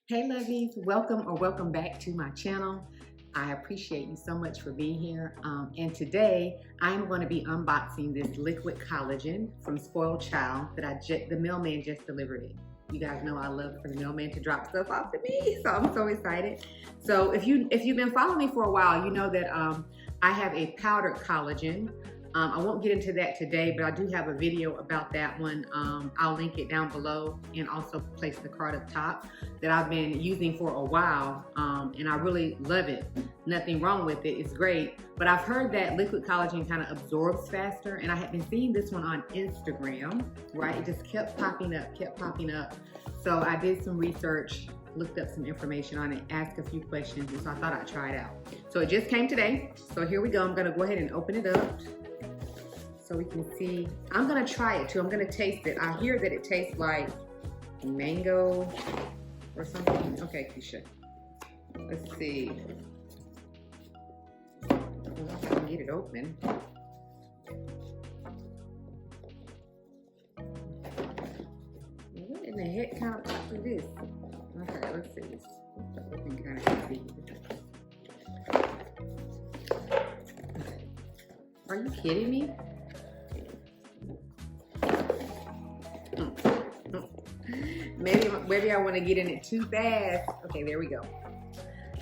Hey lovies, welcome back to my channel. I appreciate you so much for being here. And today I'm going to be unboxing this liquid collagen from Spoiled Child that the mailman just delivered it. You guys know I love for the mailman to drop stuff off to me, so I'm so excited. So if you've been following me for a while, you know that I have a powdered collagen. I won't get into that today, but I do have a video about that one. I'll link it down below and also place the card up top that I've been using for a while, and I really love it. Nothing wrong with it, it's great. But I've heard that liquid collagen kind of absorbs faster, and I had been seeing this one on Instagram, right? It just kept popping up. So I did some research, looked up some information on it, asked a few questions, and so I thought I'd try it out. So it just came today, so here we go. I'm gonna go ahead and open it up so we can see. I'm gonna try it too. I'm gonna taste it. I hear that it tastes like mango or something. Okay, Keisha. Let's see. I don't know if I can get it open. What in the heck kind of box is this? Okay, let's see. It's looking kind of easy. Are you kidding me? Maybe I want to get in it too fast. Okay, there we go.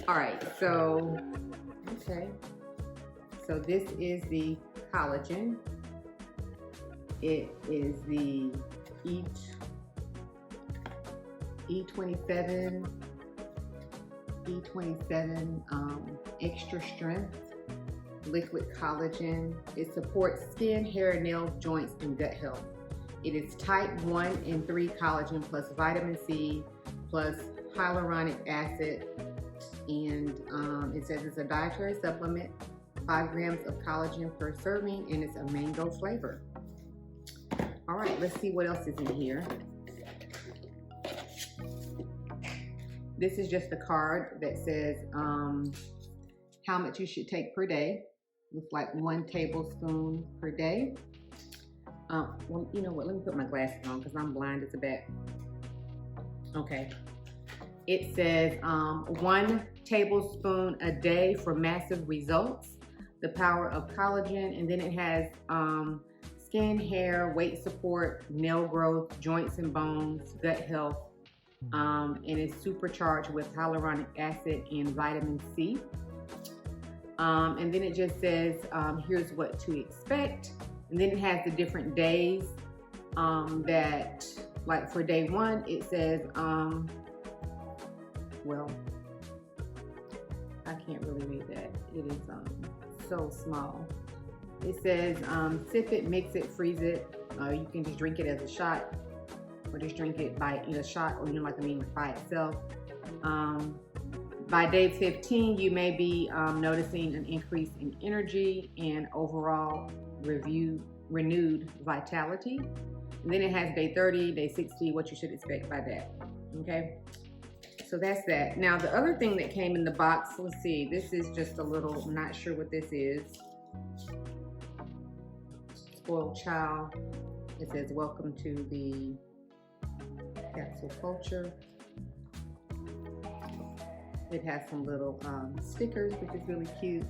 All right, so this is the collagen. It is the E27 extra strength liquid collagen. It supports skin, hair, nails, joints, and gut health. It is type 1 and 3 collagen plus vitamin C plus hyaluronic acid, and it says it's a dietary supplement, 5 grams of collagen per serving, and it's a mango flavor. All right, let's see what else is in here. This is just a card that says how much you should take per day. Looks like 1 tablespoon per day. Well, you know what, let me put my glasses on because I'm blind as a bat. Okay. It says 1 tablespoon a day for massive results. The power of collagen. And then it has skin, hair, weight support, nail growth, joints and bones, gut health. And it's supercharged with hyaluronic acid and vitamin C. And then it just says, here's what to expect. And then it has the different days that, like for day 1, it says, well, I can't really read that. It is so small. It says, sip it, mix it, freeze it. You can just drink it as a shot, or just drink it in a shot, or by itself. By day 15, you may be noticing an increase in energy and overall renewed vitality. And then it has day 30, day 60, what you should expect by that. Okay, so that's that. Now the other thing that came in the box, let's see, this is just a little, I'm not sure what this is. Spoiled Child. It says welcome to the capsule culture. It has some little stickers, which is really cute.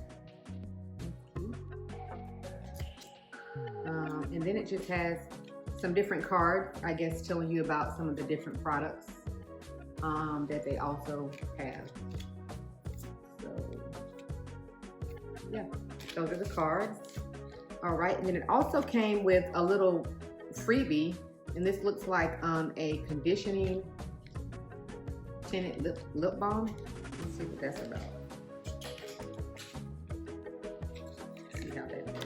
And then it just has some different cards, I guess, telling you about some of the different products that they also have. So, yeah, those are the cards. All right, and then it also came with a little freebie, and this looks like a conditioning tinted lip balm. Let's see what that's about. See how that is.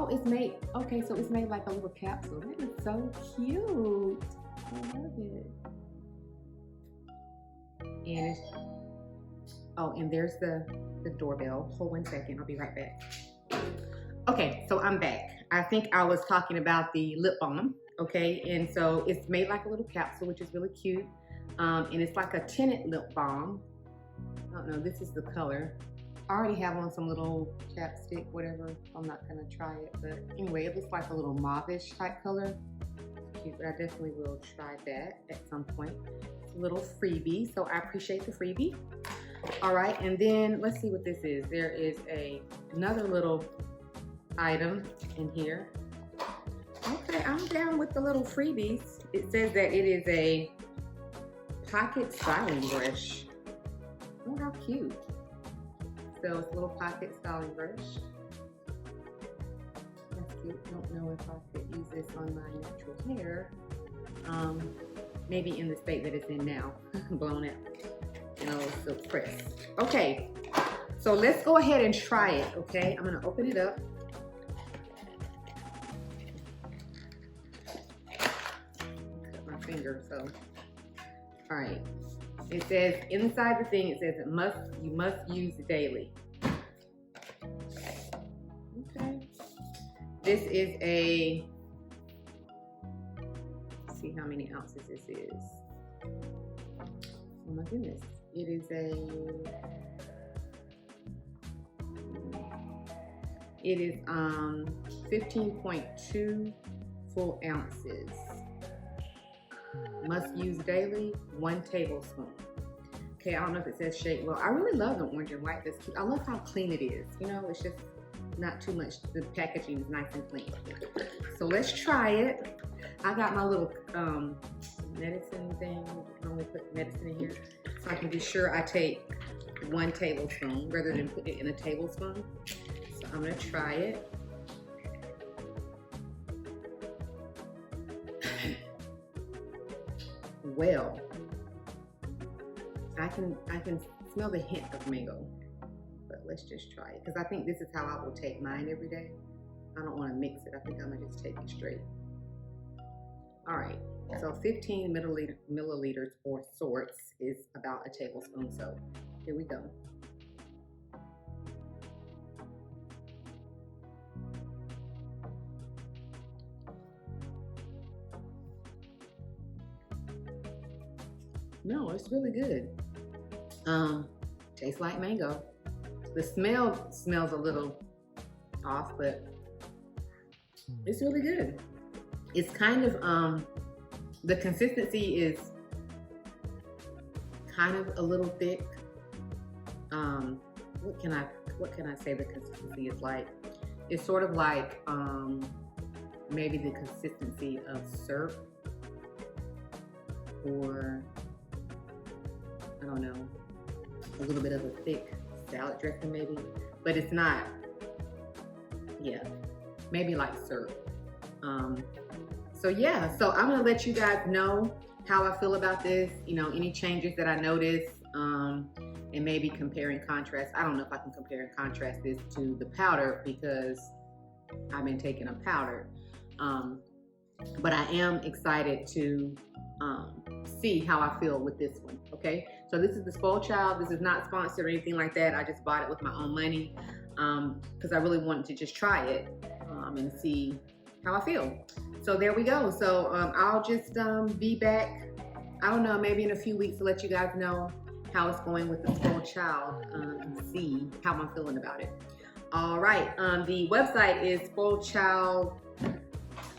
It's made, okay, so it's made like a little capsule. That is so cute. I love it. And and there's the doorbell. Hold 1 second, I'll be right back. Okay, so I'm back. I think I was talking about the lip balm, okay? And so it's made like a little capsule, which is really cute. And it's like a tinted lip balm. I don't know, this is the color. I already have on some little chapstick, whatever. I'm not gonna try it, but anyway, it looks like a little mauvish type color. cute, but I definitely will try that at some point. It's a little freebie, so I appreciate the freebie. All right, and then let's see what this is. There is another little item in here. Okay, I'm down with the little freebies. It says that it is a pocket styling brush. Oh, how cute. So it's a little pocket styling brush. That's cute. Don't know if I could use this on my natural hair. Maybe in the state that it's in now. Blown out. You know, it's still pressed. Okay, so let's go ahead and try it, okay? I'm gonna open it up. Cut my finger, so. All right, it says, inside the thing, it says you must use daily. Okay, this is let's see how many ounces this is. Oh my goodness. It is 15.2 full ounces. Must use daily, 1 tablespoon. Okay, I don't know if it says shake well. I really love the orange and white. That's cute. I love how clean it is. You know, it's just not too much. The packaging is nice and clean. So let's try it. I got my little medicine thing. I only put medicine in here. So I can be sure I take 1 tablespoon rather than put it in a tablespoon. So I'm gonna try it. Well, I can smell the hint of mango, but let's just try it because I think this is how I will take mine every day. I don't want to mix it. I think I'm gonna just take it straight. All right, so 15 milliliters or sorts is about a tablespoon. So here we go. No, it's really good. Tastes like mango. The smell smells a little off, but it's really good. It's kind of, the consistency is kind of a little thick. What can I say the consistency is like? It's sort of like, maybe the consistency of syrup, or I don't know, a little bit of a thick salad dressing maybe, but it's not, yeah, maybe like syrup. So yeah, so I'm gonna let you guys know how I feel about this, you know, any changes that I notice, and maybe compare and contrast. I don't know if I can compare and contrast this to the powder because I've been taking a powder, but I am excited to see how I feel with this one, okay? So this is the Spoiled Child. This is not sponsored or anything like that. I just bought it with my own money because I really wanted to just try it and see how I feel. So there we go. So I'll just be back, I don't know, maybe in a few weeks to let you guys know how it's going with the Spoiled Child and see how I'm feeling about it. All right, the website is Spoiled Child.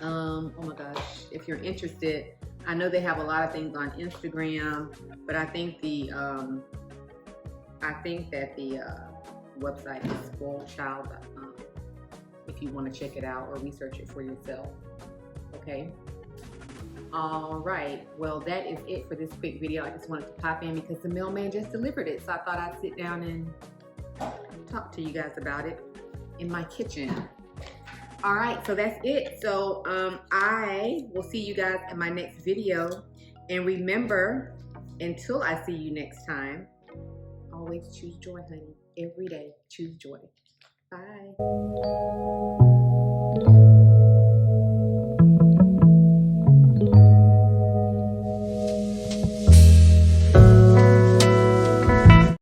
Oh my gosh, if you're interested, I know they have a lot of things on Instagram, but I think the website is spoiledchild.com if you want to check it out or research it for yourself. Okay. All right. Well, that is it for this quick video. I just wanted to pop in because the mailman just delivered it, so I thought I'd sit down and talk to you guys about it in my kitchen. All right, so that's it. So I will see you guys in my next video. And remember, until I see you next time, always choose joy, honey. Every day, choose joy. Bye.